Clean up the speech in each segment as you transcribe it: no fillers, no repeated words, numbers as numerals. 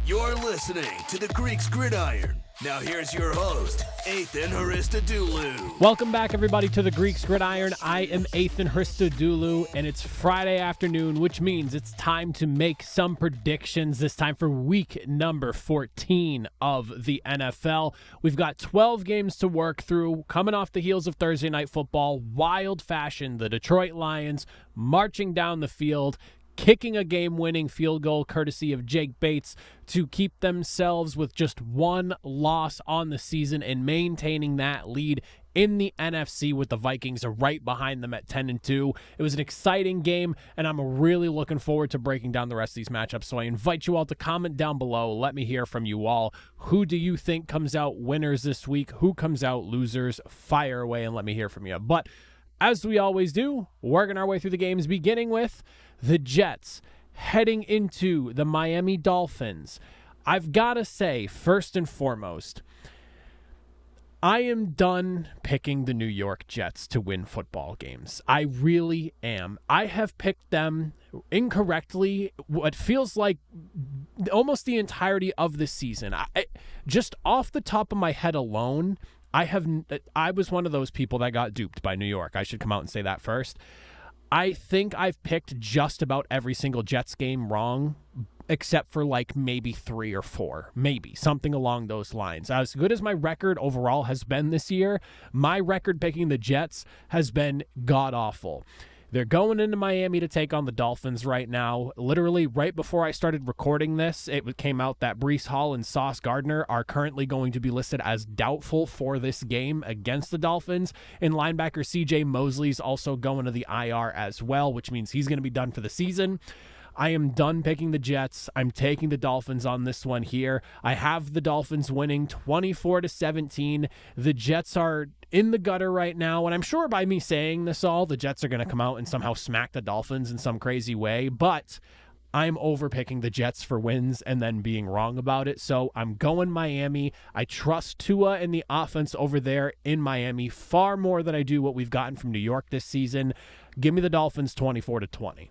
You're listening to The Greeks Gridiron. Now here's your host, Ethan Hristodoulou. Welcome back, everybody, to The Greeks Gridiron. I am Ethan Hristodoulou, and it's Friday afternoon, which means it's time to make some predictions, this time for week number 14 of the NFL. We've got 12 games to work through, coming off the heels of Thursday Night Football, wild fashion, the Detroit Lions marching down the field, kicking a game-winning field goal courtesy of Jake Bates to keep themselves with just one loss on the season and maintaining that lead in the NFC with the Vikings right behind them at 10-2. It was an exciting game, and I'm really looking forward to breaking down the rest of these matchups. So I invite you all to comment down below. Let me hear from you all. Who do you think comes out winners this week? Who comes out losers? Fire away and let me hear from you. But as we always do, working our way through the games, beginning with the Jets heading into the Miami Dolphins. I've got to say, first and foremost, I am done picking the New York Jets to win football games. I really am. I have picked them incorrectly what feels like almost the entirety of the season. Just off the top of my head alone, I was one of those people that got duped by New York. I should come out and say that first. I think I've picked just about every single Jets game wrong, except for like maybe 3 or 4, maybe something along those lines. As good as my record overall has been this year, my record picking the Jets has been god-awful. They're going into Miami to take on the Dolphins right now. Literally right before I started recording this, it came out that Breece Hall and Sauce Gardner are currently going to be listed as doubtful for this game against the Dolphins. And linebacker CJ Mosley's also going to the IR as well, which means he's going to be done for the season. I am done picking the Jets. I'm taking the Dolphins on this one here. I have the Dolphins winning 24-17. The Jets are in the gutter right now, and I'm sure by me saying this all, the Jets are going to come out and somehow smack the Dolphins in some crazy way, but I'm overpicking the Jets for wins and then being wrong about it, so I'm going Miami. I trust Tua and the offense over there in Miami far more than I do what we've gotten from New York this season. Give me the Dolphins 24-20.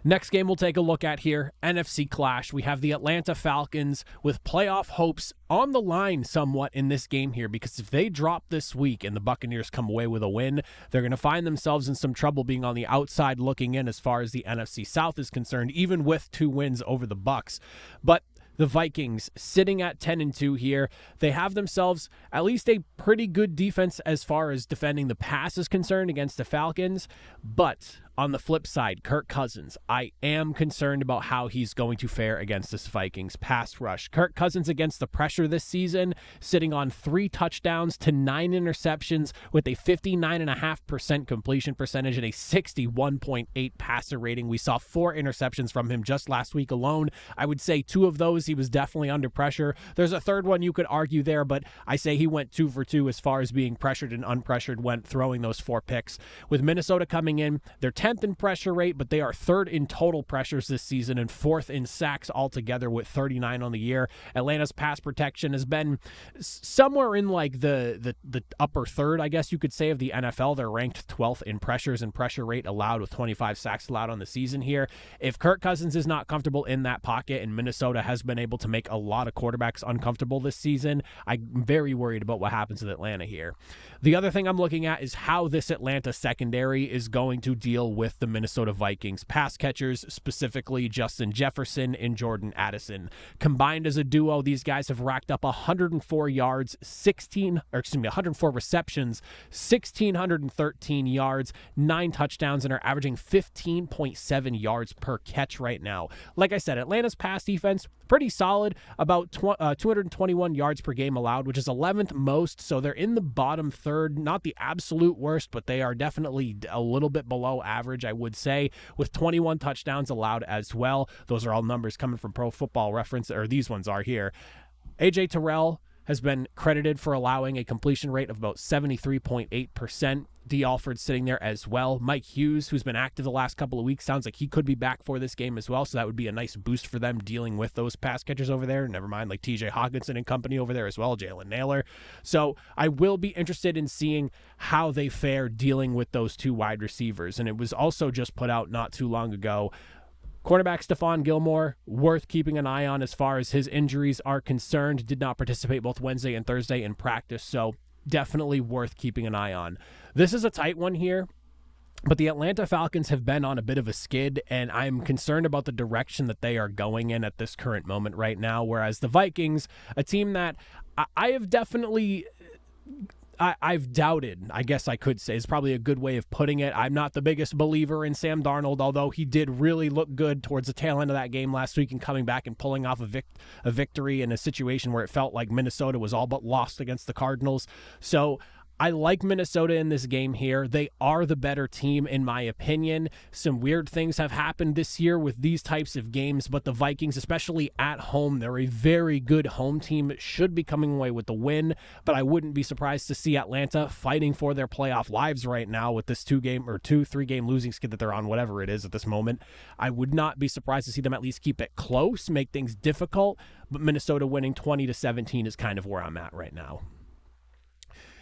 Next game we'll take a look at here, NFC Clash. We have the Atlanta Falcons with playoff hopes on the line somewhat in this game here, because if they drop this week and the Buccaneers come away with a win, they're going to find themselves in some trouble being on the outside looking in as far as the NFC South is concerned, even with 2 wins over the Bucs. But the Vikings sitting at 10-2 here. They have themselves at least a pretty good defense as far as defending the pass is concerned against the Falcons. But on the flip side, Kirk Cousins, I am concerned about how he's going to fare against this Vikings pass rush. Kirk Cousins against the pressure this season, sitting on 3 touchdowns to 9 interceptions with a 59.5% completion percentage and a 61.8 passer rating. We saw 4 interceptions from him just last week alone. I would say 2 of those he was definitely under pressure. There's a third one you could argue there, but I say he went 2 for 2 as far as being pressured and unpressured when throwing those 4 picks. With Minnesota coming in, they're 10th in pressure rate, but they are 3rd in total pressures this season and 4th in sacks altogether with 39 on the year. Atlanta's pass protection has been somewhere in like the upper third, I guess you could say, of the NFL. They're ranked 12th in pressures and pressure rate allowed with 25 sacks allowed on the season here. If Kirk Cousins is not comfortable in that pocket, and Minnesota has been able to make a lot of quarterbacks uncomfortable this season, I'm very worried about what happens with Atlanta here. The other thing I'm looking at is how this Atlanta secondary is going to deal with the Minnesota Vikings pass catchers, specifically Justin Jefferson and Jordan Addison. Combined as a duo, these guys have racked up 104 yards, 104 receptions, 1,613 yards, 9 touchdowns, and are averaging 15.7 yards per catch right now. Like I said, Atlanta's pass defense, pretty solid, about 221 yards per game allowed, which is 11th most, so they're in the bottom third, not the absolute worst, but they are definitely a little bit below average, I would say, with 21 touchdowns allowed as well. Those are all numbers coming from Pro Football Reference, or these ones are here. AJ Terrell has been credited for allowing a completion rate of about 73.8%. D. Alford sitting there as well. Mike Hughes, who's been active the last couple of weeks, sounds like he could be back for this game as well, so that would be a nice boost for them dealing with those pass catchers over there. Never mind, like TJ Hawkinson and company over there as well, Jalen Naylor. So I will be interested in seeing how they fare dealing with those 2 wide receivers. And it was also just put out not too long ago, Cornerback Stephon Gilmore, worth keeping an eye on as far as his injuries are concerned. Did not participate both Wednesday and Thursday in practice, so definitely worth keeping an eye on. This is a tight one here, but the Atlanta Falcons have been on a bit of a skid, and I'm concerned about the direction that they are going in at this current moment right now, whereas the Vikings, a team that I have definitely... I've doubted, I guess I could say, is probably a good way of putting it. I'm not the biggest believer in Sam Darnold, although he did really look good towards the tail end of that game last week and coming back and pulling off a victory in a situation where it felt like Minnesota was all but lost against the Cardinals. So I like Minnesota in this game here. They are the better team, in my opinion. Some weird things have happened this year with these types of games, but the Vikings, especially at home, they're a very good home team, should be coming away with the win, but I wouldn't be surprised to see Atlanta fighting for their playoff lives right now with this 3-game losing skid that they're on, whatever it is at this moment. I would not be surprised to see them at least keep it close, make things difficult, but Minnesota winning 20-17 is kind of where I'm at right now.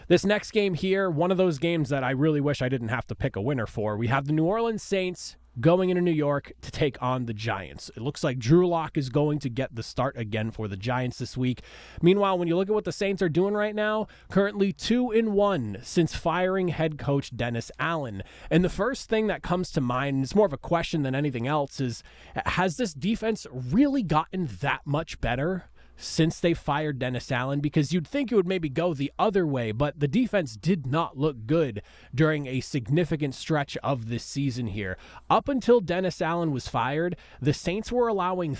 This next game here, one of those games that I really wish I didn't have to pick a winner for. We have the New Orleans Saints going into New York to take on the Giants. It looks like Drew Lock is going to get the start again for the Giants this week. Meanwhile, when you look at what the Saints are doing right now, currently 2-1 since firing head coach Dennis Allen. And the first thing that comes to mind, and it's more of a question than anything else, is has this defense really gotten that much better since they fired Dennis Allen? Because you'd think it would maybe go the other way, but the defense did not look good during a significant stretch of this season here. Up until Dennis Allen was fired, the Saints were allowing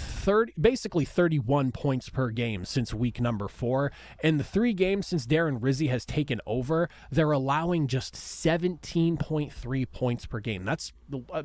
basically 31 points per game since week number 4. In the 3 games since Darren Rizzi has taken over, they're allowing just 17.3 points per game. That's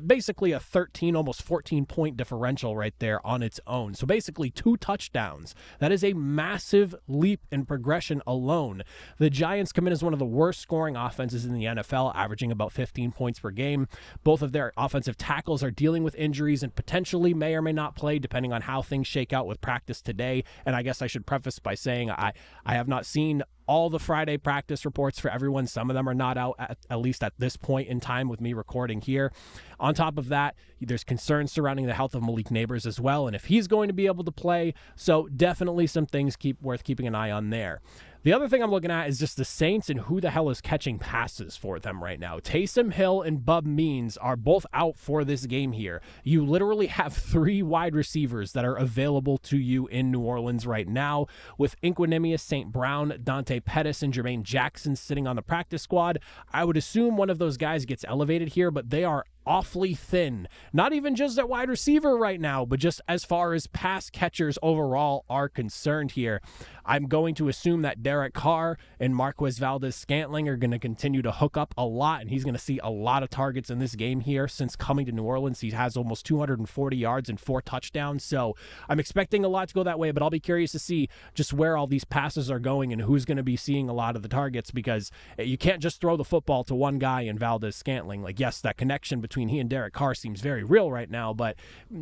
basically a 13, almost 14-point differential right there on its own. So basically 2 touchdowns. That is a massive leap in progression alone. The Giants come in as one of the worst scoring offenses in the NFL, averaging about 15 points per game. Both of their offensive tackles are dealing with injuries and potentially may or may not play depending on how things shake out with practice today. And I guess I should preface by saying I have not seen all the Friday practice reports for everyone. Some of them are not out, at least at this point in time with me recording here. On top of that, there's concerns surrounding the health of Malik Neighbors as well, and if he's going to be able to play. So definitely some things worth keeping an eye on there. The other thing I'm looking at is just the Saints and who the hell is catching passes for them right now. Taysom Hill and Bub Means are both out for this game here. You literally have 3 wide receivers that are available to you in New Orleans right now, with Inquinemius St. Brown, Dante Pettis, and Jermaine Jackson sitting on the practice squad. I would assume one of those guys gets elevated here, but they are awfully thin. Not even just at wide receiver right now, but just as far as pass catchers overall are concerned here. I'm going to assume that Derek Carr and Marquez Valdez-Scantling are going to continue to hook up a lot, and he's going to see a lot of targets in this game here. Since coming to New Orleans, he has almost 240 yards and 4 touchdowns, so I'm expecting a lot to go that way, but I'll be curious to see just where all these passes are going and who's going to be seeing a lot of the targets, because you can't just throw the football to one guy in Valdez-Scantling. Like, yes, that connection between he and Derek Carr seems very real right now, but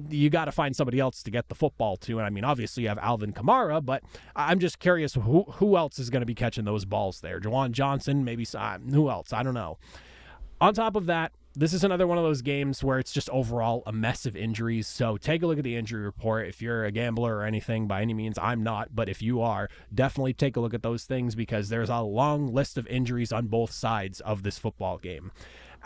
you got to find somebody else to get the football to. And I mean, obviously you have Alvin Kamara, but I'm just curious who else is going to be catching those balls there. Jawan Johnson, maybe who else? I don't know. On top of that, this is another one of those games where it's just overall a mess of injuries. So take a look at the injury report. If you're a gambler or anything, by any means, I'm not. But if you are, definitely take a look at those things, because there's a long list of injuries on both sides of this football game.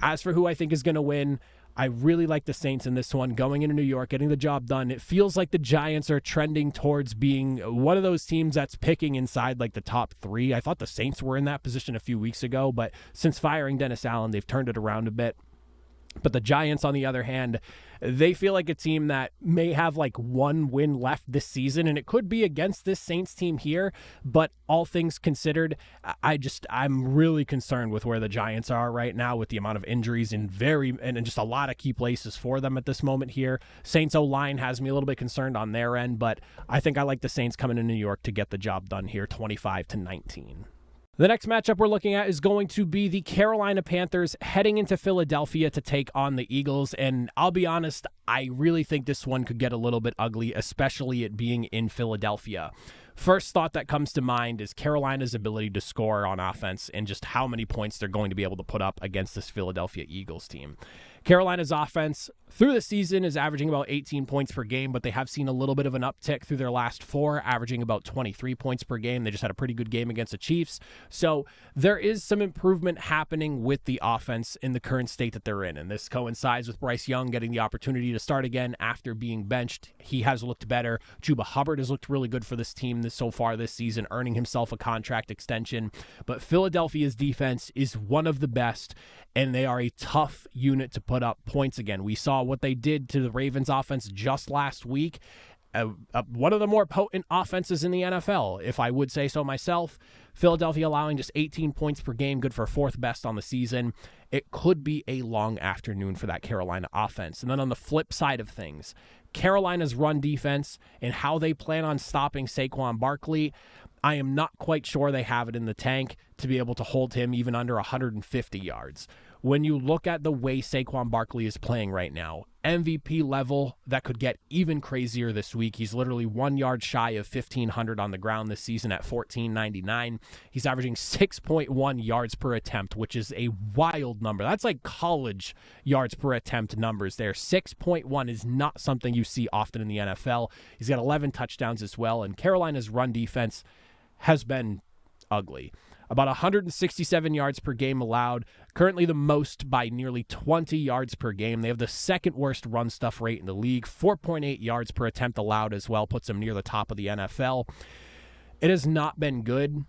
As for who I think is going to win, I really like the Saints in this one, going into New York, getting the job done. It feels like the Giants are trending towards being one of those teams that's picking inside like the top 3. I thought the Saints were in that position a few weeks ago, but since firing Dennis Allen, they've turned it around a bit. But the Giants, on the other hand, they feel like a team that may have like 1 win left this season, and it could be against this Saints team here. But all things considered, I'm really concerned with where the Giants are right now with the amount of injuries and just a lot of key places for them at this moment here. Saints O-line has me a little bit concerned on their end, but I think I like the Saints coming to New York to get the job done here, 25-19. The next matchup we're looking at is going to be the Carolina Panthers heading into Philadelphia to take on the Eagles. And I'll be honest, I really think this one could get a little bit ugly, especially it being in Philadelphia. First thought that comes to mind is Carolina's ability to score on offense and just how many points they're going to be able to put up against this Philadelphia Eagles team. Carolina's offense through the season is averaging about 18 points per game, but they have seen a little bit of an uptick through their last 4, averaging about 23 points per game. They just had a pretty good game against the Chiefs. So there is some improvement happening with the offense in the current state that they're in. And this coincides with Bryce Young getting the opportunity to start again after being benched. He has looked better. Chuba Hubbard has looked really good for this team so far this season, earning himself a contract extension. But Philadelphia's defense is one of the best, and they are a tough unit to put up points again. We saw what they did to the Ravens offense just last week. One of the more potent offenses in the NFL, if I would say so myself. Philadelphia allowing just 18 points per game, good for 4th best on the season. It could be a long afternoon for that Carolina offense. And then on the flip side of things, Carolina's run defense and how they plan on stopping Saquon Barkley, I am not quite sure they have it in the tank to be able to hold him even under 150 yards. When you look at the way Saquon Barkley is playing right now, MVP level, that could get even crazier this week. He's literally 1 yard shy of 1,500 on the ground this season at 14.99. He's averaging 6.1 yards per attempt, which is a wild number. That's like college yards per attempt numbers there. 6.1 is not something you see often in the NFL. He's got 11 touchdowns as well, and Carolina's run defense has been ugly. About 167 yards per game allowed, currently the most by nearly 20 yards per game. They have the second worst run stuff rate in the league, 4.8 yards per attempt allowed as well, puts them near the top of the NFL. It has not been good.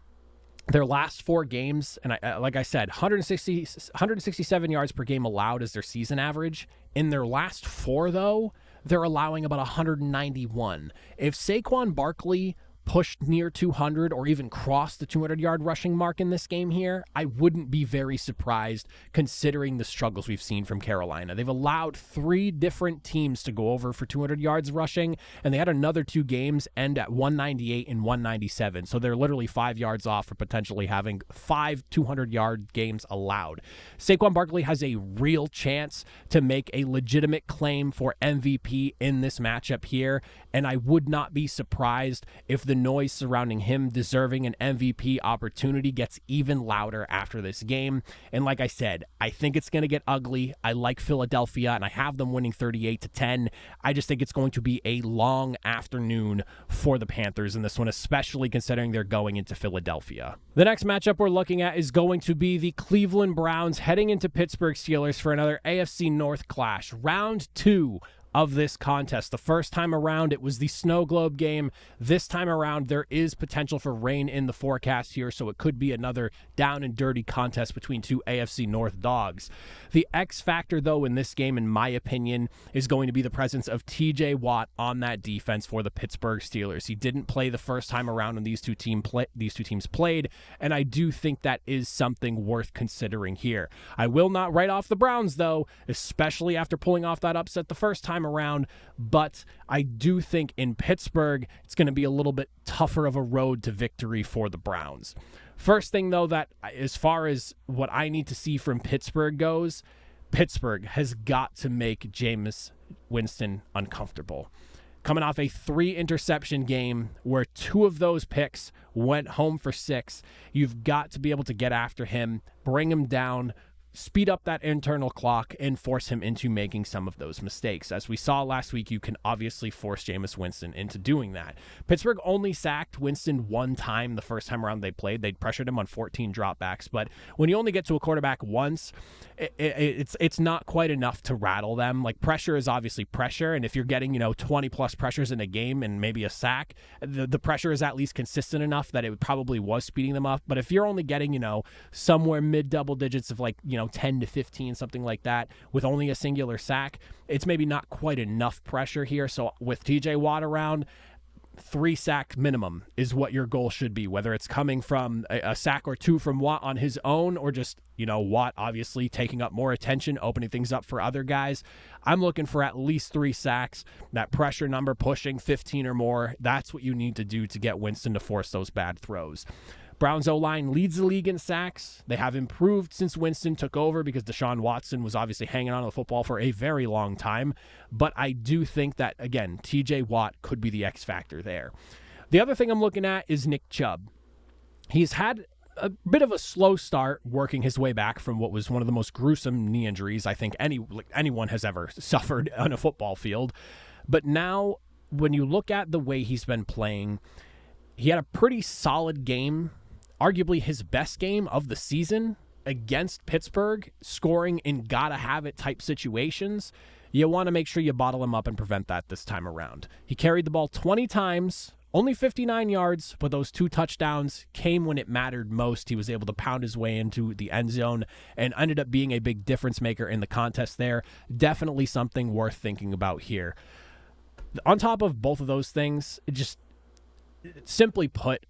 Their last 4 games, and like I said, 167 yards per game allowed is their season average. In their last 4, though, they're allowing about 191. If Saquon Barkley pushed near 200 or even crossed the 200-yard rushing mark in this game here, I wouldn't be very surprised considering the struggles we've seen from Carolina. They've allowed 3 different teams to go over for 200 yards rushing, and they had another 2 games end at 198 and 197. So they're literally 5 yards off for potentially having 5 200-yard games allowed. Saquon Barkley has a real chance to make a legitimate claim for MVP in this matchup here, and I would not be surprised if the noise surrounding him deserving an MVP opportunity gets even louder after this game. And like I said, I think it's going to get ugly. I like Philadelphia, and I have them winning 38-10. I just think it's going to be a long afternoon for the Panthers in this one, especially considering they're going into Philadelphia. The next matchup we're looking at is going to be the Cleveland Browns heading into Pittsburgh Steelers for another AFC North clash. Round 2 of this contest. The first time around, it was the snow globe game. This time around, there is potential for rain in the forecast here, so it could be another down and dirty contest between 2 AFC North dogs. The X factor, though, in this game, in my opinion, is going to be the presence of TJ Watt on that defense for the Pittsburgh Steelers. He didn't play the first time around when these two teams played, and I do think that is something worth considering here. I will not write off the Browns, though, especially after pulling off that upset the first time around, but I do think in Pittsburgh it's going to be a little bit tougher of a road to victory for the Browns. First thing, though, that as far as what I need to see from Pittsburgh goes, Pittsburgh has got to make Jameis Winston uncomfortable. Coming off a 3-interception game where 2 of those picks went home for 6, you've got to be able to get after him, bring him down, speed up that internal clock, and force him into making some of those mistakes. As we saw last week, you can obviously force Jameis Winston into doing that. Pittsburgh only sacked Winston 1 time the first time around they played. They pressured him on 14 dropbacks, but when you only get to a quarterback once, it's not quite enough to rattle them. Like, pressure is obviously pressure, and if you're getting 20 plus pressures in a game and maybe a sack, the pressure is at least consistent enough that it probably was speeding them up. But if you're only getting somewhere mid double digits of 10 to 15, something like that, with only a singular sack, it's maybe not quite enough pressure here. So with TJ Watt around, 3 sacks minimum is what your goal should be, whether it's coming from a sack or 2 from Watt on his own, or just Watt obviously taking up more attention, opening things up for other guys. I'm looking for at least 3 sacks. That pressure number pushing 15 or more, that's what you need to do to get Winston to force those bad throws. Browns O-line leads the league in sacks. They have improved since Winston took over because Deshaun Watson was obviously hanging on to the football for a very long time. But I do think that, again, TJ Watt could be the X factor there. The other thing I'm looking at is Nick Chubb. He's had a bit of a slow start working his way back from what was one of the most gruesome knee injuries I think anyone has ever suffered on a football field. But now, when you look at the way he's been playing, he had a pretty solid game, arguably his best game of the season against Pittsburgh, scoring in gotta-have-it type situations. You want to make sure you bottle him up and prevent that this time around. He carried the ball 20 times, only 59 yards, but those 2 touchdowns came when it mattered most. He was able to pound his way into the end zone and ended up being a big difference maker in the contest there. Definitely something worth thinking about here. On top of both of those things, just simply put,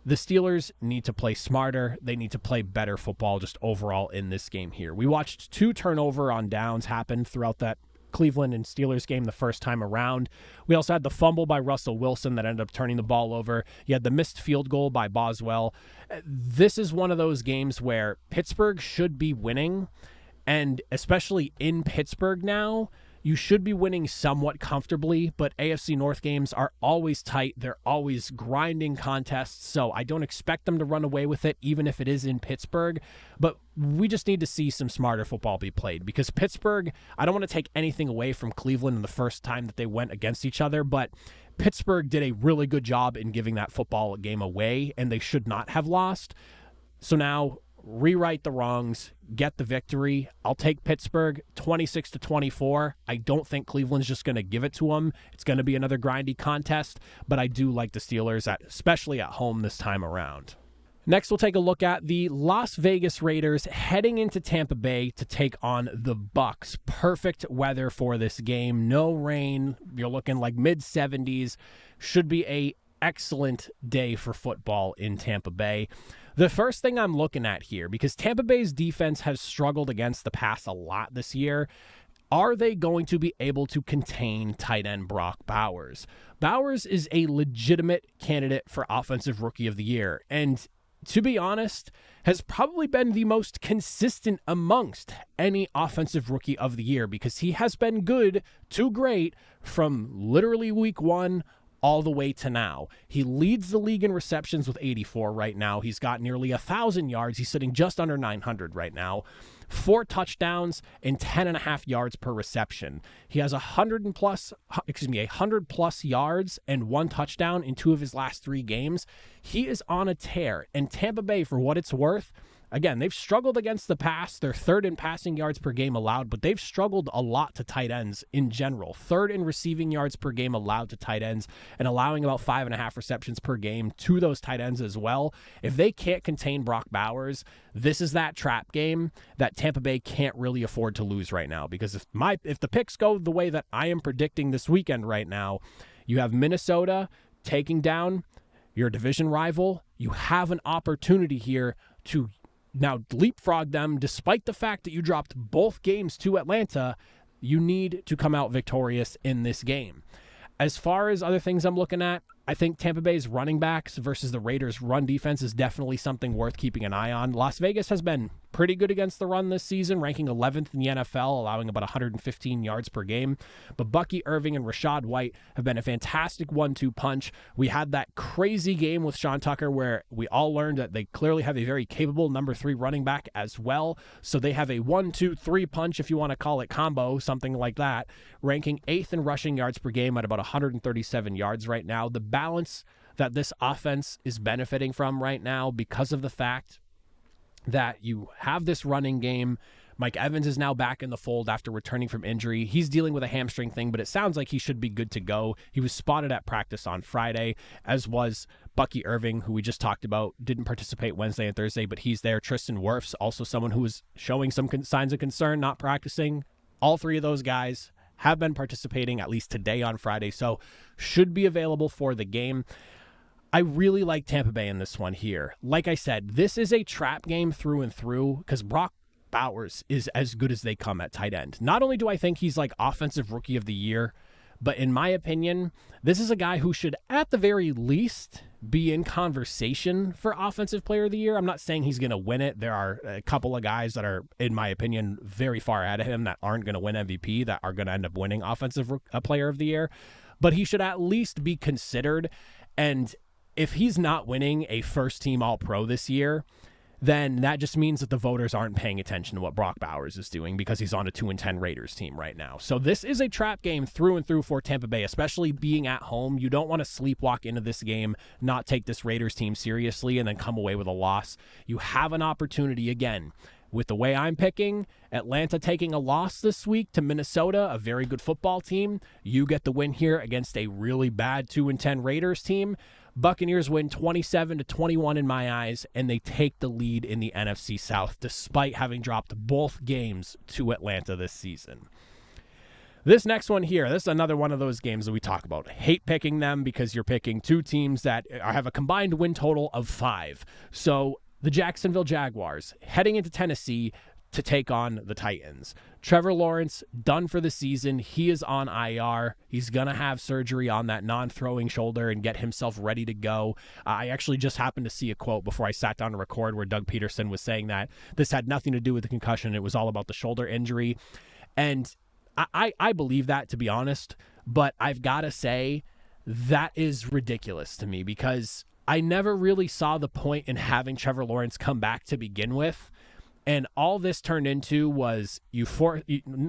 the Steelers need to play smarter. They need to play better football just overall in this game here. We watched 2 turnover on downs happen throughout that Cleveland and Steelers game the first time around. We also had the fumble by Russell Wilson that ended up turning the ball over. You had the missed field goal by Boswell. This is one of those games where Pittsburgh should be winning, and especially in Pittsburgh now, you should be winning somewhat comfortably, but AFC North games are always tight. They're always grinding contests, so I don't expect them to run away with it, even if it is in Pittsburgh. But we just need to see some smarter football be played, because Pittsburgh, I don't want to take anything away from Cleveland in the first time that they went against each other, but Pittsburgh did a really good job in giving that football game away, and they should not have lost. So now, rewrite the wrongs, get the victory. I'll take Pittsburgh 26-24. I don't think Cleveland's just going to give it to them. It's going to be another grindy contest, but I do like the Steelers, especially at home this time around. Next, we'll take a look at the Las Vegas Raiders heading into Tampa Bay to take on the Bucs. Perfect weather for this game. No rain. You're looking like mid-70s. Should be a excellent day for football in Tampa Bay. The first thing I'm looking at here, because Tampa Bay's defense has struggled against the pass a lot this year, are they going to be able to contain tight end Brock Bowers? Bowers is a legitimate candidate for Offensive Rookie of the Year, and to be honest, has probably been the most consistent amongst any Offensive Rookie of the Year, because he has been good to great from literally week 1 all the way to now. He leads the league in receptions with 84 right now. He's got nearly 1,000 yards. He's sitting just under 900 right now. 4 touchdowns and 10.5 yards per reception. He has 100 plus yards and 1 touchdown in 2 of his last 3 games. He is on a tear. And Tampa Bay, for what it's worth, again, they've struggled against the pass. They're 3rd in passing yards per game allowed, but they've struggled a lot to tight ends in general. 3rd in receiving yards per game allowed to tight ends, and allowing about 5.5 receptions per game to those tight ends as well. If they can't contain Brock Bowers, this is that trap game that Tampa Bay can't really afford to lose right now, because if the picks go the way that I am predicting this weekend right now, you have Minnesota taking down your division rival. You have an opportunity here to now leapfrog them. Despite the fact that you dropped both games to Atlanta, you need to come out victorious in this game. As far as other things I'm looking at, I think Tampa Bay's running backs versus the Raiders' run defense is definitely something worth keeping an eye on. Las Vegas has been pretty good against the run this season, ranking 11th in the NFL, allowing about 115 yards per game. But Bucky Irving and Rashad White have been a fantastic 1-2 punch. We had that crazy game with Sean Tucker where we all learned that they clearly have a very capable number 3 running back as well. So they have a 1-2-3 punch, if you want to call it combo, something like that, ranking 8th in rushing yards per game at about 137 yards right now. The balance that this offense is benefiting from right now, because of the fact that you have this running game. Mike Evans is now back in the fold after returning from injury. He's dealing with a hamstring thing, but it sounds like he should be good to go. He was spotted at practice on Friday, as was Bucky Irving, who we just talked about. Didn't participate Wednesday and Thursday, but he's there. Tristan Wirfs, also someone who was showing some signs of concern, not practicing. All 3 of those guys have been participating at least today on Friday, so should be available for the game. I really like Tampa Bay in this one here. Like I said, this is a trap game through and through, because Brock Bowers is as good as they come at tight end. Not only do I think he's like Offensive Rookie of the Year, but in my opinion, this is a guy who should at the very least be in conversation for Offensive Player of the Year. I'm not saying he's going to win it. There are a couple of guys that are, in my opinion, very far ahead of him that aren't going to win MVP, that are going to end up winning Offensive Player of the Year. But he should at least be considered. And if he's not winning a first-team All-Pro this year, then that just means that the voters aren't paying attention to what Brock Bowers is doing because he's on a 2-10 Raiders team right now. So this is a trap game through and through for Tampa Bay, especially being at home. You don't want to sleepwalk into this game, not take this Raiders team seriously, and then come away with a loss. You have an opportunity again. With the way I'm picking, Atlanta taking a loss this week to Minnesota, a very good football team. You get the win here against a really bad 2-10 Raiders team. Buccaneers win 27-21 in my eyes, and they take the lead in the NFC South despite having dropped both games to Atlanta this season. This next one here, this is another one of those games that we talk about. Hate picking them because you're picking two teams that have a combined win total of 5. So the Jacksonville Jaguars heading into Tennessee to take on the Titans. Trevor Lawrence done for the season. He is on IR. He's going to have surgery on that non-throwing shoulder and get himself ready to go. I actually just happened to see a quote before I sat down to record where Doug Peterson was saying that this had nothing to do with the concussion. It was all about the shoulder injury. And I believe that, to be honest, but I've got to say that is ridiculous to me because I never really saw the point in having Trevor Lawrence come back to begin with. And all this turned into was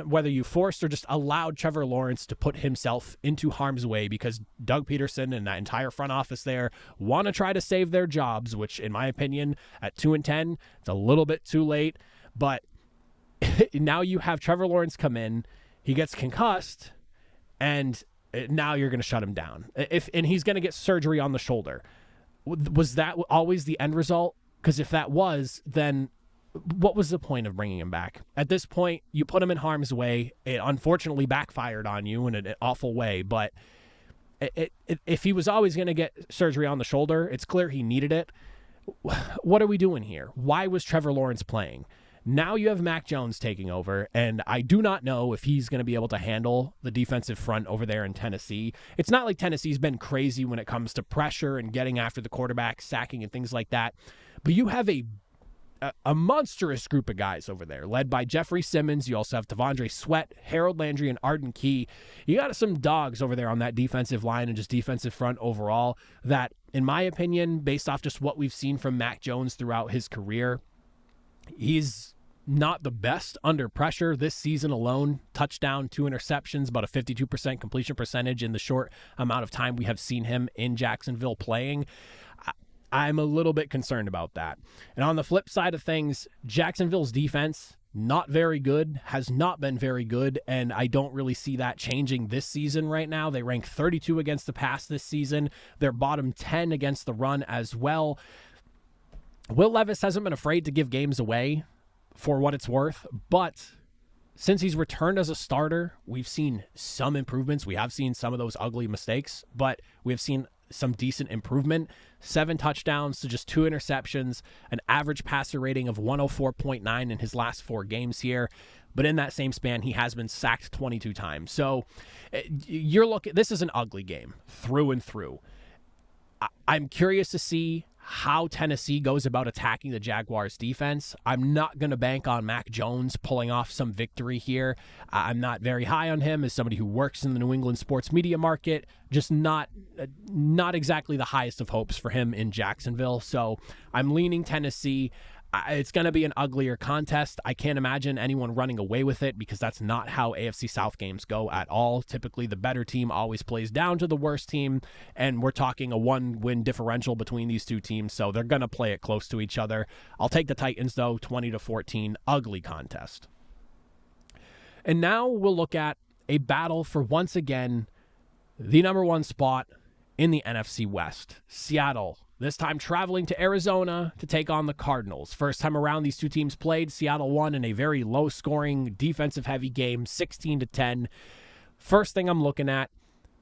whether you forced or just allowed Trevor Lawrence to put himself into harm's way because Doug Peterson and that entire front office there want to try to save their jobs, which in my opinion at 2-10, it's a little bit too late. But now you have Trevor Lawrence come in, he gets concussed, and now you're going to shut him down. And he's going to get surgery on the shoulder. Was that always the end result? Because if that was, then what was the point of bringing him back? At this point, you put him in harm's way. It unfortunately backfired on you in an awful way, but if he was always going to get surgery on the shoulder, it's clear he needed it. What are we doing here? Why was Trevor Lawrence playing? Now you have Mac Jones taking over, and I do not know if he's going to be able to handle the defensive front over there in Tennessee. It's not like Tennessee's been crazy when it comes to pressure and getting after the quarterback, sacking and things like that, but you have a monstrous group of guys over there, led by Jeffrey Simmons. You also have T'Vondre Sweat, Harold Landry, and Arden Key. You got some dogs over there on that defensive line and just defensive front overall that, in my opinion, based off just what we've seen from Mac Jones throughout his career, he's not the best under pressure this season alone. Touchdown, 2 interceptions, about a 52% completion percentage in the short amount of time we have seen him in Jacksonville playing. I'm a little bit concerned about that. And on the flip side of things, Jacksonville's defense, not very good, has not been very good, and I don't really see that changing this season right now. They rank 32 against the pass this season. They're bottom 10 against the run as well. Will Levis hasn't been afraid to give games away for what it's worth, but since he's returned as a starter, we've seen some improvements. We have seen some of those ugly mistakes, but we've seen some decent improvement. 7 touchdowns to just 2 interceptions, an average passer rating of 104.9 in his last 4 games here. But in that same span, he has been sacked 22 times. So this is an ugly game through and through. I'm curious to see how Tennessee goes about attacking the Jaguars defense. I'm not going to bank on Mac Jones pulling off some victory here. I'm not very high on him as somebody who works in the New England sports media market. Just not exactly the highest of hopes for him in Jacksonville. So I'm leaning Tennessee. It's going to be an uglier contest. I can't imagine anyone running away with it because that's not how AFC South games go at all. Typically, the better team always plays down to the worst team, and we're talking a 1-win differential between these two teams, so they're going to play it close to each other. I'll take the Titans, though, 20-14, ugly contest. And now we'll look at a battle for, once again, the number 1 spot in the NFC West. Seattle, this time traveling to Arizona to take on the Cardinals. First time around these two teams played, Seattle won in a very low-scoring, defensive-heavy game, 16-10. First thing I'm looking at,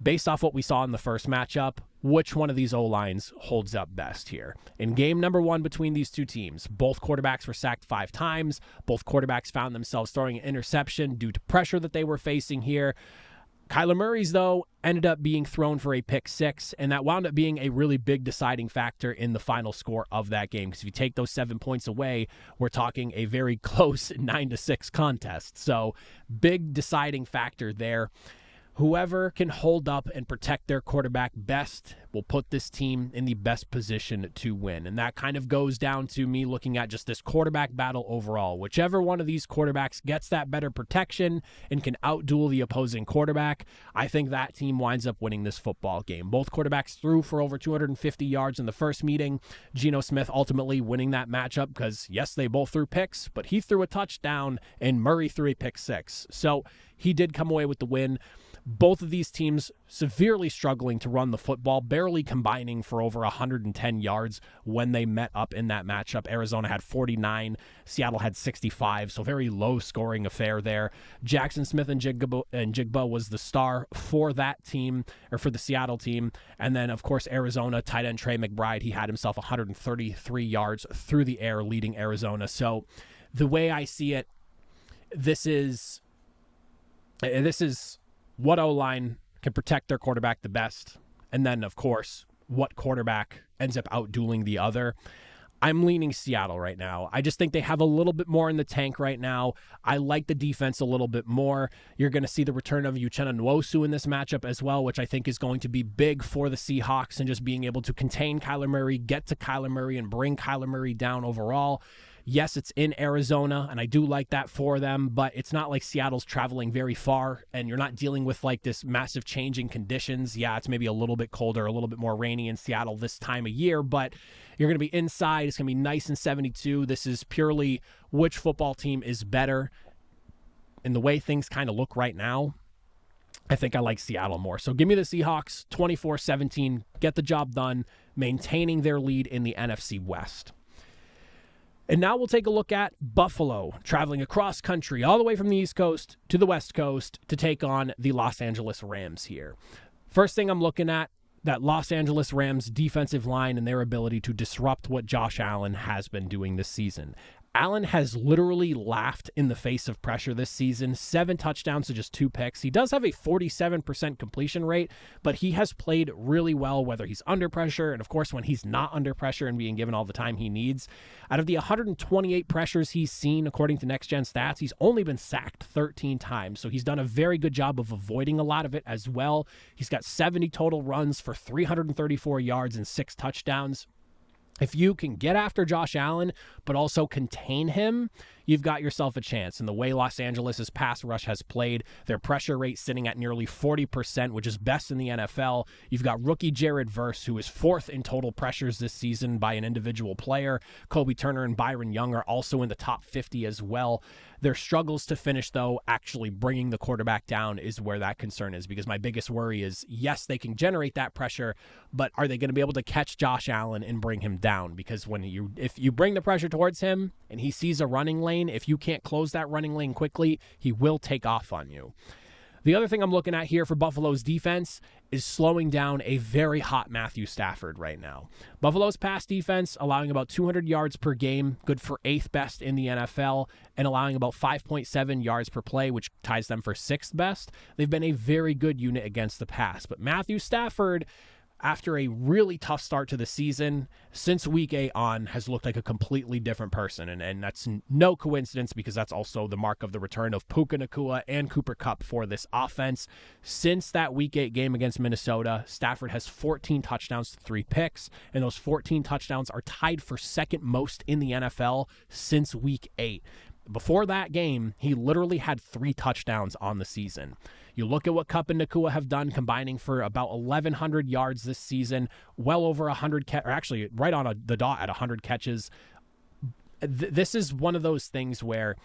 based off what we saw in the first matchup, which one of these O-lines holds up best here? In game number 1 between these two teams, both quarterbacks were sacked 5 times. Both quarterbacks found themselves throwing an interception due to pressure that they were facing here. Kyler Murray's, though, ended up being thrown for a pick 6, and that wound up being a really big deciding factor in the final score of that game. Because if you take those 7 points away, we're talking a very close 9-6 contest. So, big deciding factor there. Whoever can hold up and protect their quarterback best will put this team in the best position to win. And that kind of goes down to me looking at just this quarterback battle overall. Whichever one of these quarterbacks gets that better protection and can outduel the opposing quarterback, I think that team winds up winning this football game. Both quarterbacks threw for over 250 yards in the first meeting. Geno Smith ultimately winning that matchup because, yes, they both threw picks, but he threw a touchdown and Murray threw a pick six. So he did come away with the win. Both of these teams severely struggling to run the football, barely combining for over 110 yards when they met up in that matchup. Arizona had 49, Seattle had 65, so very low-scoring affair there. Jackson Smith and Jigba was the star for that team, or for the Seattle team. And then, of course, Arizona, tight end Trey McBride, he had himself 133 yards through the air, leading Arizona. So the way I see it, this is what O-line can protect their quarterback the best. And then, of course, what quarterback ends up outdueling the other. I'm leaning Seattle right now. I just think they have a little bit more in the tank right now. I like the defense a little bit more. You're going to see the return of Uchenna Nwosu in this matchup as well, which I think is going to be big for the Seahawks and just being able to contain Kyler Murray, get to Kyler Murray, and bring Kyler Murray down overall. Yes, it's in Arizona, and I do like that for them, but it's not like Seattle's traveling very far, and you're not dealing with like this massive change in conditions. Yeah, it's maybe a little bit colder, a little bit more rainy in Seattle this time of year, but you're going to be inside. It's going to be nice and 72. This is purely which football team is better. And the way things kind of look right now, I think I like Seattle more. So give me the Seahawks 24-17, get the job done, maintaining their lead in the NFC West. And now we'll take a look at Buffalo, traveling across country, all the way from the East Coast to the West Coast to take on the Los Angeles Rams here. First thing I'm looking at, that Los Angeles Rams defensive line and their ability to disrupt what Josh Allen has been doing this season. Allen has literally laughed in the face of pressure this season. 7 touchdowns to just 2 picks. He does have a 47% completion rate, but he has played really well, whether he's under pressure and, of course, when he's not under pressure and being given all the time he needs. Out of the 128 pressures he's seen, according to Next Gen Stats, he's only been sacked 13 times, so he's done a very good job of avoiding a lot of it as well. He's got 70 total runs for 334 yards and 6 touchdowns. If you can get after Josh Allen, but also contain him, you've got yourself a chance. And the way Los Angeles' pass rush has played, their pressure rate sitting at nearly 40%, which is best in the NFL. You've got rookie Jared Verse, who is 4th in total pressures this season by an individual player. Kobe Turner and Byron Young are also in the top 50 as well. Their struggles to finish, though, actually bringing the quarterback down is where that concern is, because my biggest worry is, yes, they can generate that pressure, but are they going to be able to catch Josh Allen and bring him down? Because if you bring the pressure towards him and he sees a running lane, if you can't close that running lane quickly, he will take off on you. The other thing I'm looking at here for Buffalo's defense is slowing down a very hot Matthew Stafford right now. Buffalo's pass defense allowing about 200 yards per game, good for 8th best in the NFL, and allowing about 5.7 yards per play, which ties them for 6th best. They've been a very good unit against the pass. But Matthew Stafford, after a really tough start to the season, since week 8 on, has looked like a completely different person. And that's no coincidence, because that's also the mark of the return of Puka Nacua and Cooper Kupp for this offense. Since that week 8 game against Minnesota, Stafford has 14 touchdowns to 3 picks, and those 14 touchdowns are tied for 2nd most in the NFL since week 8. Before that game, he literally had 3 touchdowns on the season. You look at what Kupp and Nacua have done, combining for about 1,100 yards this season, well over 100, or actually right on the dot at 100 catches. This is one of those things where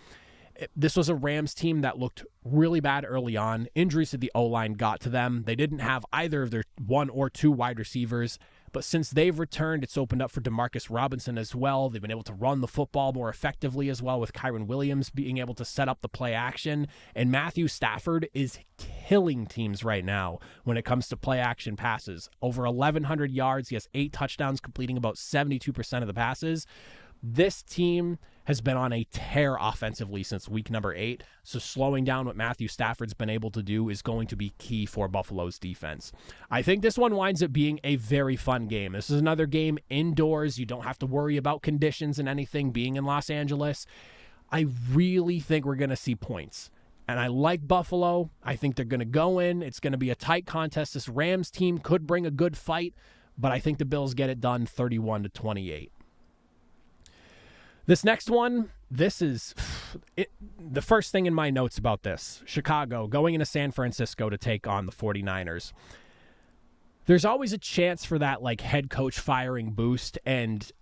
this was a Rams team that looked really bad early on. Injuries to the O-line got to them. They didn't have either of their 1 or 2 wide receivers. But since they've returned, it's opened up for Demarcus Robinson as well. They've been able to run the football more effectively as well, with Kyron Williams being able to set up the play action. And Matthew Stafford is killing teams right now when it comes to play action passes. Over 1,100 yards. He has 8 touchdowns, completing about 72% of the passes. This team has been on a tear offensively since week number 8, so slowing down what Matthew Stafford's been able to do is going to be key for Buffalo's defense. I think this one winds up being a very fun game. This is another game indoors. You don't have to worry about conditions and anything being in Los Angeles. I really think we're going to see points. And I like Buffalo. I think they're going to go in. It's going to be a tight contest. This Rams team could bring a good fight, but I think the Bills get it done 31-28. This next one, this is the first thing in my notes about this. Chicago going into San Francisco to take on the 49ers. There's always a chance for that like head coach firing boost, and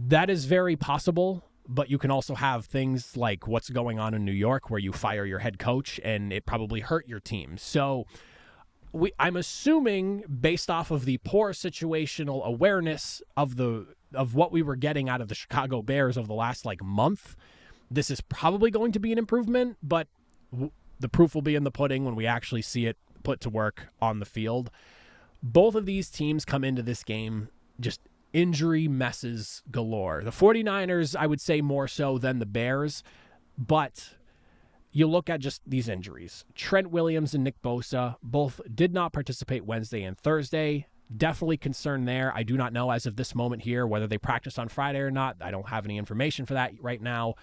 that is very possible, but you can also have things like what's going on in New York where you fire your head coach and it probably hurt your team. So I'm assuming, based off of the poor situational awareness of what we were getting out of the Chicago Bears over the last like month, this is probably going to be an improvement, but the proof will be in the pudding when we actually see it put to work on the field. Both of these teams come into this game just injury messes galore. The 49ers, I would say more so than the Bears, but you look at just these injuries. Trent Williams and Nick Bosa both did not participate Wednesday and Thursday. Definitely concerned there. I do not know as of this moment here whether they practiced on Friday or not. I don't have any information for that right now.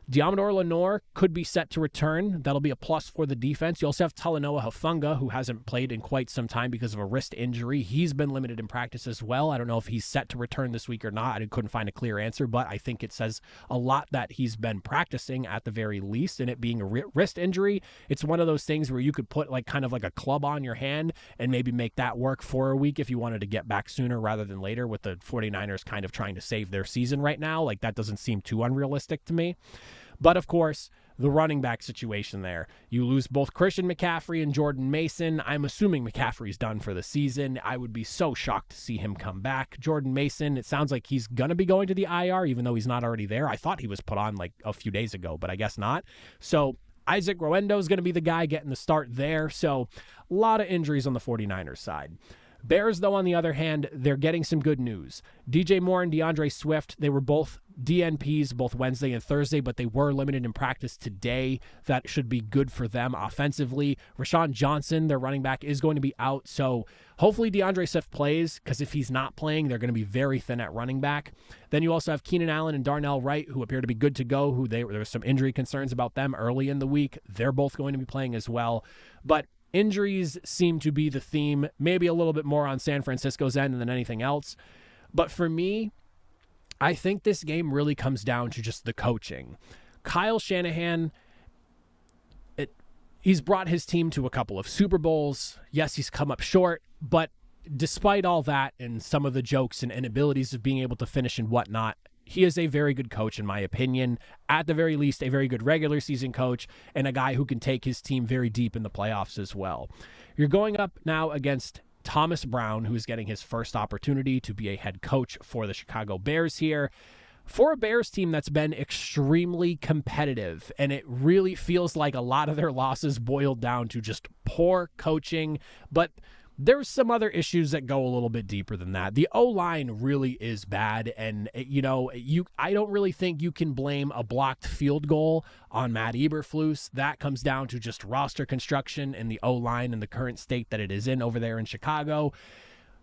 Diamador Lenore could be set to return. That'll be a plus for the defense. You also have Talanoa Hufanga, who hasn't played in quite some time because of a wrist injury. He's been limited in practice as well. I don't know if he's set to return this week or not. I couldn't find a clear answer, but I think it says a lot that he's been practicing at the very least. And it being a wrist injury, it's one of those things where you could put like kind of like a club on your hand and maybe make that work for a week if you wanted to get back sooner rather than later, with the 49ers kind of trying to save their season right now. Like, that doesn't seem too unrealistic to me. But, of course, the running back situation there. You lose both Christian McCaffrey and Jordan Mason. I'm assuming McCaffrey's done for the season. I would be so shocked to see him come back. Jordan Mason, it sounds like he's going to be going to the IR, even though he's not already there. I thought he was put on like a few days ago, but I guess not. So Isaac Roendo is going to be the guy getting the start there. So a lot of injuries on the 49ers side. Bears, though, on the other hand, they're getting some good news. DJ Moore and DeAndre Swift, they were both DNPs both Wednesday and Thursday, but they were limited in practice today. That should be good for them offensively. Rashawn Johnson, their running back, is going to be out, so hopefully DeAndre Swift plays, because if he's not playing, they're going to be very thin at running back. Then you also have Keenan Allen and Darnell Wright, who appear to be good to go, there were some injury concerns about them early in the week. They're both going to be playing as well, but injuries seem to be the theme, maybe a little bit more on San Francisco's end than anything else. But for me, I think this game really comes down to just the coaching. Kyle Shanahan, he's brought his team to a couple of Super Bowls. Yes, he's come up short, but despite all that and some of the jokes and inabilities of being able to finish and whatnot, he is a very good coach, in my opinion. At the very least, a very good regular season coach and a guy who can take his team very deep in the playoffs as well. You're going up now against Thomas Brown, who is getting his first opportunity to be a head coach for the Chicago Bears here. For a Bears team that's been extremely competitive, and it really feels like a lot of their losses boiled down to just poor coaching, but there's some other issues that go a little bit deeper than that. The O-line really is bad, and I don't really think you can blame a blocked field goal on Matt Eberflus. That comes down to just roster construction and the O-line and the current state that it is in over there in Chicago.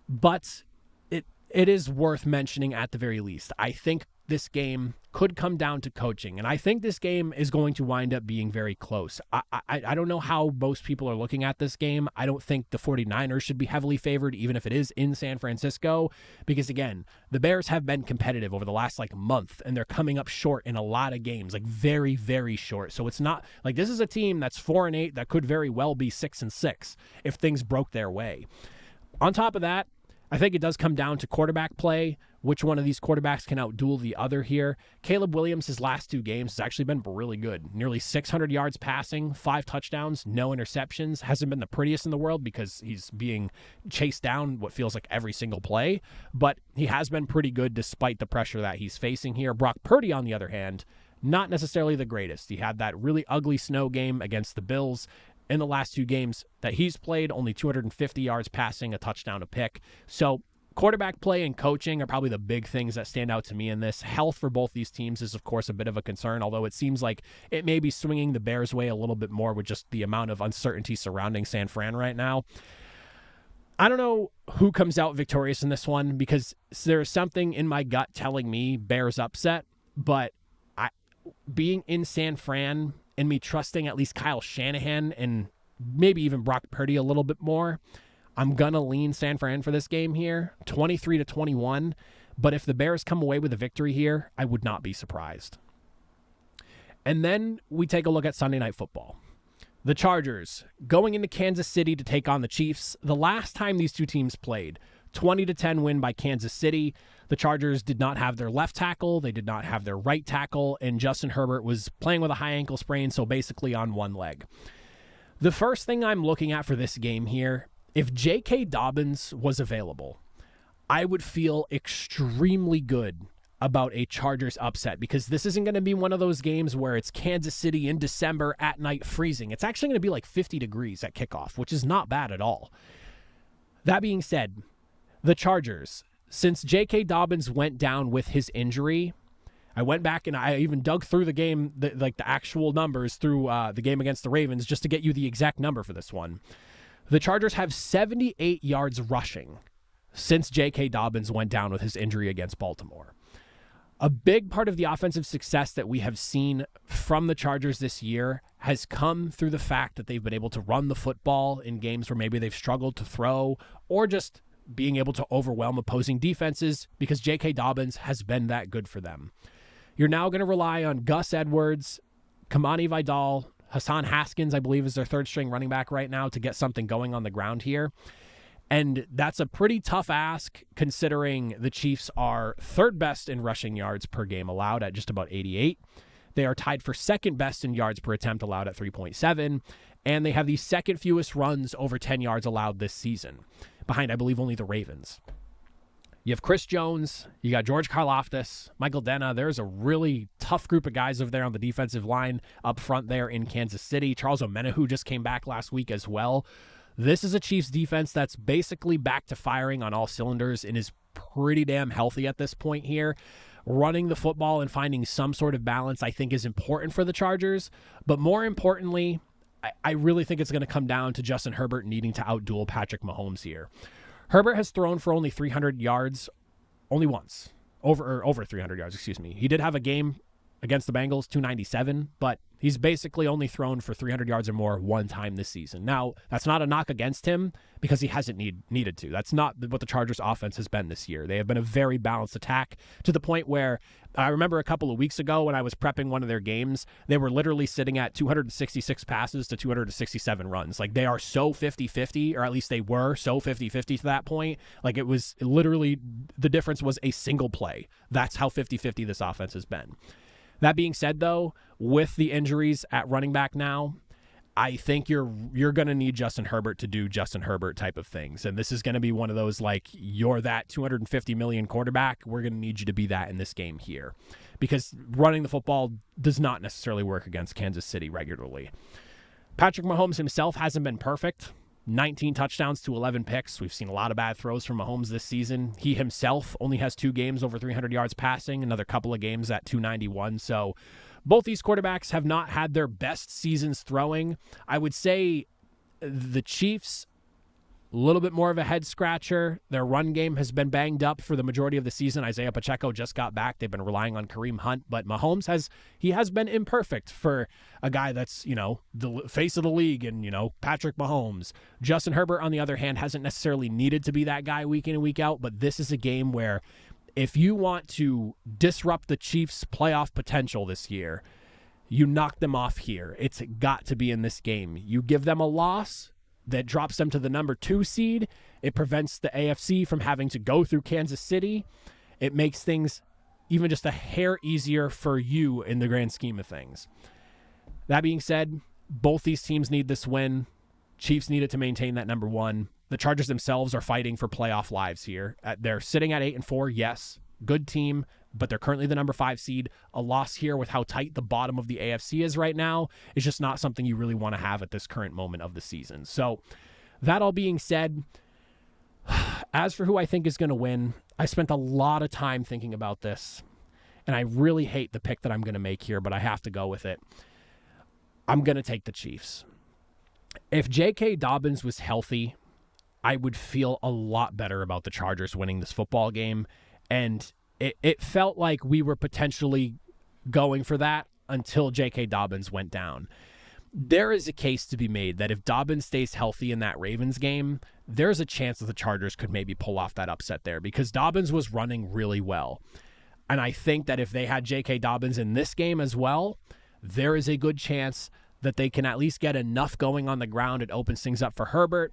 But it is worth mentioning at the very least. I think this game could come down to coaching, and I think this game is going to wind up being very close. I don't know how most people are looking at this game. I don't think the 49ers should be heavily favored, even if it is in San Francisco, because, again, the Bears have been competitive over the last, month, and they're coming up short in a lot of games, very, very short. So it's not like this is a team that's 4-8 that could very well be 6-6 if things broke their way. On top of that, I think it does come down to quarterback play. Which one of these quarterbacks can outduel the other here? Caleb Williams, his last 2 games, has actually been really good. Nearly 600 yards passing, 5 touchdowns, no interceptions. Hasn't been the prettiest in the world because he's being chased down what feels like every single play. But he has been pretty good despite the pressure that he's facing here. Brock Purdy, on the other hand, not necessarily the greatest. He had that really ugly snow game against the Bills. In the last 2 games that he's played, only 250 yards passing, a touchdown, a pick. So quarterback play and coaching are probably the big things that stand out to me in this. Health for both these teams is, of course, a bit of a concern, although it seems like it may be swinging the Bears' way a little bit more with just the amount of uncertainty surrounding San Fran right now. I don't know who comes out victorious in this one, because there's something in my gut telling me Bears upset, but being in San Fran in me trusting at least Kyle Shanahan and maybe even Brock Purdy a little bit more, I'm going to lean San Fran for this game here, 23-21. But if the Bears come away with a victory here, I would not be surprised. And then we take a look at Sunday Night Football. The Chargers going into Kansas City to take on the Chiefs. The last time these two teams played, 20-10 win by Kansas City. The Chargers did not have their left tackle. They did not have their right tackle. And Justin Herbert was playing with a high ankle sprain, so basically on one leg. The first thing I'm looking at for this game here, if J.K. Dobbins was available, I would feel extremely good about a Chargers upset, because this isn't going to be one of those games where it's Kansas City in December at night freezing. It's actually going to be like 50 degrees at kickoff, which is not bad at all. That being said, the Chargers, since J.K. Dobbins went down with his injury, I went back and I even dug through the game, the actual numbers through the game against the Ravens, just to get you the exact number for this one. The Chargers have 78 yards rushing since J.K. Dobbins went down with his injury against Baltimore. A big part of the offensive success that we have seen from the Chargers this year has come through the fact that they've been able to run the football in games where maybe they've struggled to throw, or just being able to overwhelm opposing defenses, because J.K. Dobbins has been that good for them. You're now going to rely on Gus Edwards, Kamani Vidal, Hassan Haskins, I believe, is their third string running back right now, to get something going on the ground here. And that's a pretty tough ask, considering the Chiefs are third best in rushing yards per game allowed at just about 88. They are tied for second best in yards per attempt allowed at 3.7. And they have the second fewest runs over 10 yards allowed this season, behind, I believe, only the Ravens. You have Chris Jones, you got George Karlaftis, Michael Denna. There's a really tough group of guys over there on the defensive line up front there in Kansas City. Charles Omenihu just came back last week as well. This is a Chiefs defense that's basically back to firing on all cylinders and is pretty damn healthy at this point here. Running the football and finding some sort of balance, I think, is important for the Chargers. But more importantly, I really think it's going to come down to Justin Herbert needing to outduel Patrick Mahomes here. Herbert has thrown for only 300 yards, only once. Over 300 yards, excuse me. He did have a game against the Bengals, 297, but he's basically only thrown for 300 yards or more one time this season. Now, that's not a knock against him, because he hasn't needed to. That's not what the Chargers offense has been this year. They have been a very balanced attack, to the point where I remember a couple of weeks ago when I was prepping one of their games, they were literally sitting at 266 passes to 267 runs. Like, they are so 50-50, or at least they were so 50-50 to that point. Like, it was literally, the difference was a single play. That's how 50-50 this offense has been. That being said, though, with the injuries at running back now, I think you're going to need Justin Herbert to do Justin Herbert type of things. And this is going to be one of those, like, you're that $250 million quarterback. We're going to need you to be that in this game here, because running the football does not necessarily work against Kansas City regularly. Patrick Mahomes himself hasn't been perfect. 19 touchdowns to 11 picks. We've seen a lot of bad throws from Mahomes this season. He himself only has 2 games over 300 yards passing, another couple of games at 291. So both these quarterbacks have not had their best seasons throwing. I would say the Chiefs, a little bit more of a head scratcher. Their run game has been banged up for the majority of the season. Isaiah Pacheco just got back. They've been relying on Kareem Hunt, but Mahomes has been imperfect for a guy that's, the face of the league, and, Patrick Mahomes. Justin Herbert, on the other hand, hasn't necessarily needed to be that guy week in and week out, but this is a game where if you want to disrupt the Chiefs' playoff potential this year, you knock them off here. It's got to be in this game. You give them a loss that drops them to the number 2 seed. It prevents the AFC from having to go through Kansas City. It makes things even just a hair easier for you in the grand scheme of things. That being said, both these teams need this win. Chiefs need it to maintain that number 1. The Chargers themselves are fighting for playoff lives here. They're sitting at 8-4, yes, good team, but they're currently the number 5 seed. A loss here with how tight the bottom of the AFC is right now is just not something you really want to have at this current moment of the season. So that all being said, as for who I think is going to win, I spent a lot of time thinking about this, and I really hate the pick that I'm going to make here, but I have to go with it. I'm going to take the Chiefs. If J.K. Dobbins was healthy, I would feel a lot better about the Chargers winning this football game, and it felt like we were potentially going for that until J.K. Dobbins went down. There is a case to be made that if Dobbins stays healthy in that Ravens game, there's a chance that the Chargers could maybe pull off that upset there because Dobbins was running really well. And I think that if they had J.K. Dobbins in this game as well, there is a good chance that they can at least get enough going on the ground. It opens things up for Herbert.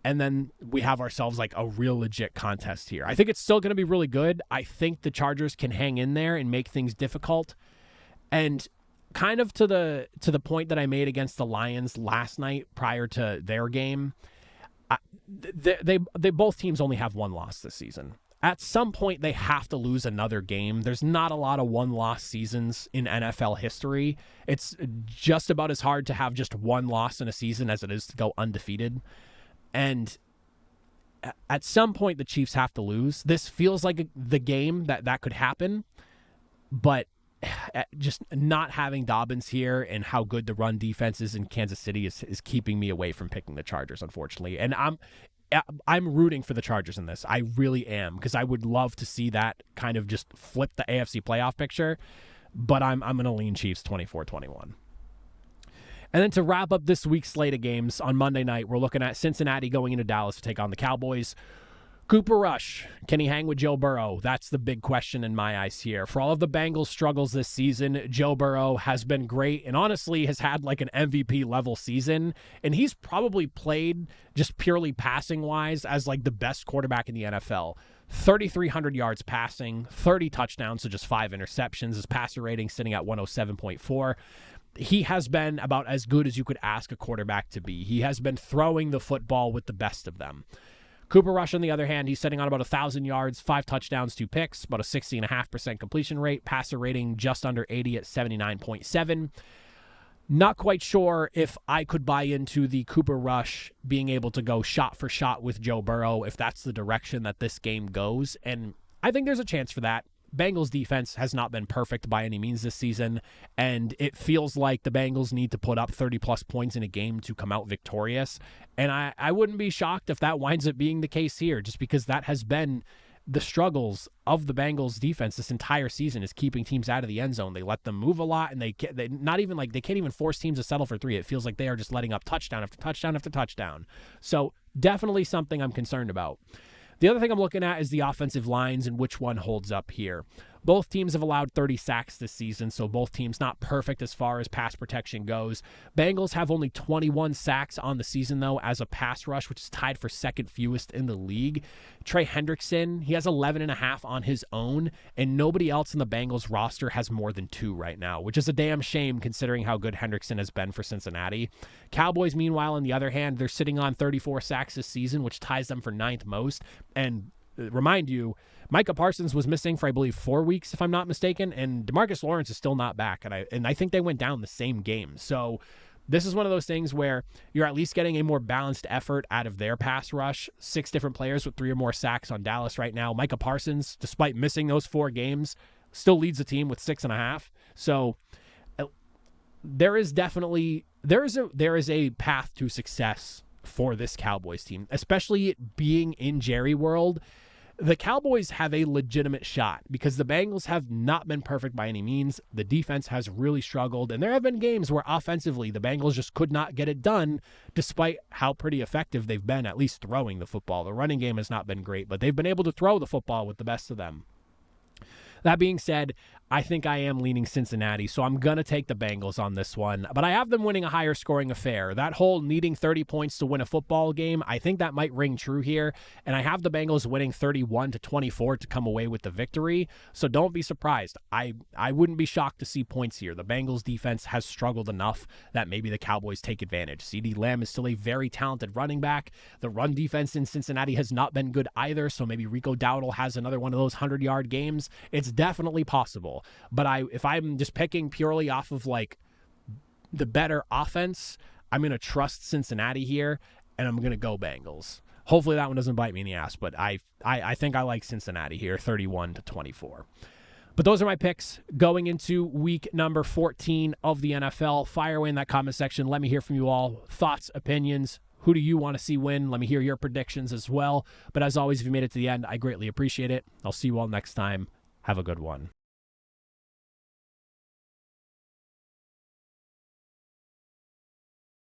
And then we have ourselves like a real legit contest here. I think it's still going to be really good. I think the Chargers can hang in there and make things difficult. And kind of to the point that I made against the Lions last night prior to their game, they both teams only have one loss this season. At some point, they have to lose another game. There's not a lot of one-loss seasons in NFL history. It's just about as hard to have just one loss in a season as it is to go undefeated. And at some point, the Chiefs have to lose. This feels like the game that could happen, but just not having Dobbins here and how good the run defense is in Kansas City is keeping me away from picking the Chargers, unfortunately. And I'm rooting for the Chargers in this. I really am, because I would love to see that kind of just flip the AFC playoff picture, but I'm going to lean Chiefs 24-21. And then to wrap up this week's slate of games, on Monday night, we're looking at Cincinnati going into Dallas to take on the Cowboys. Cooper Rush, can he hang with Joe Burrow? That's the big question in my eyes here. For all of the Bengals' struggles this season, Joe Burrow has been great and honestly has had like an MVP level season. And he's probably played just purely passing-wise as like the best quarterback in the NFL. 3,300 yards passing, 30 touchdowns, so just 5 interceptions. His passer rating sitting at 107.4. He has been about as good as you could ask a quarterback to be. He has been throwing the football with the best of them. Cooper Rush, on the other hand, he's sitting on about 1,000 yards, 5 touchdowns, 2 picks, about a 60.5% completion rate, passer rating just under 80 at 79.7. Not quite sure if I could buy into the Cooper Rush being able to go shot for shot with Joe Burrow, if that's the direction that this game goes, and I think there's a chance for that. Bengals defense has not been perfect by any means this season, and it feels like the Bengals need to put up 30-plus points in a game to come out victorious, and I wouldn't be shocked if that winds up being the case here, just because that has been the struggles of the Bengals defense this entire season, is keeping teams out of the end zone. They let them move a lot, and they can't even force teams to settle for 3. It feels like they are just letting up touchdown after touchdown after touchdown. So definitely something I'm concerned about. The other thing I'm looking at is the offensive lines and which one holds up here. Both teams have allowed 30 sacks this season, so both teams not perfect as far as pass protection goes. Bengals have only 21 sacks on the season, though, as a pass rush, which is tied for second fewest in the league. Trey Hendrickson, he has 11.5 on his own, and nobody else in the Bengals roster has more than 2 right now, which is a damn shame considering how good Hendrickson has been for Cincinnati. Cowboys, meanwhile, on the other hand, they're sitting on 34 sacks this season, which ties them for 9th most, and remind you, Micah Parsons was missing for, I believe, 4 weeks, if I'm not mistaken, and DeMarcus Lawrence is still not back, and I think they went down the same game. So this is one of those things where you're at least getting a more balanced effort out of their pass rush. 6 different players with 3 or more sacks on Dallas right now. Micah Parsons, despite missing those 4 games, still leads the team with 6.5. So there is a path to success for this Cowboys team, especially being in Jerry World. The Cowboys have a legitimate shot because the Bengals have not been perfect by any means. The defense has really struggled, and there have been games where offensively the Bengals just could not get it done despite how pretty effective they've been, at least throwing the football. The running game has not been great, but they've been able to throw the football with the best of them. That being said, I think I am leaning Cincinnati, so I'm going to take the Bengals on this one. But I have them winning a higher scoring affair. That whole needing 30 points to win a football game, I think that might ring true here. And I have the Bengals winning 31-24 to come away with the victory. So don't be surprised. I wouldn't be shocked to see points here. The Bengals defense has struggled enough that maybe the Cowboys take advantage. CeeDee Lamb is still a very talented running back. The run defense in Cincinnati has not been good either, so maybe Rico Dowdle has another one of those 100-yard games. It's definitely possible, but if I'm just picking purely off of like the better offense, I'm going to trust Cincinnati here, and I'm going to go Bengals. Hopefully that one doesn't bite me in the ass, but I think I like Cincinnati here, 31-24. But those are my picks going into week number 14 of the NFL. Fire away in that comment section. Let me hear from you all. Thoughts, opinions. Who do you want to see win? Let me hear your predictions as well. But as always, if you made it to the end, I greatly appreciate it. I'll see you all next time. Have a good one.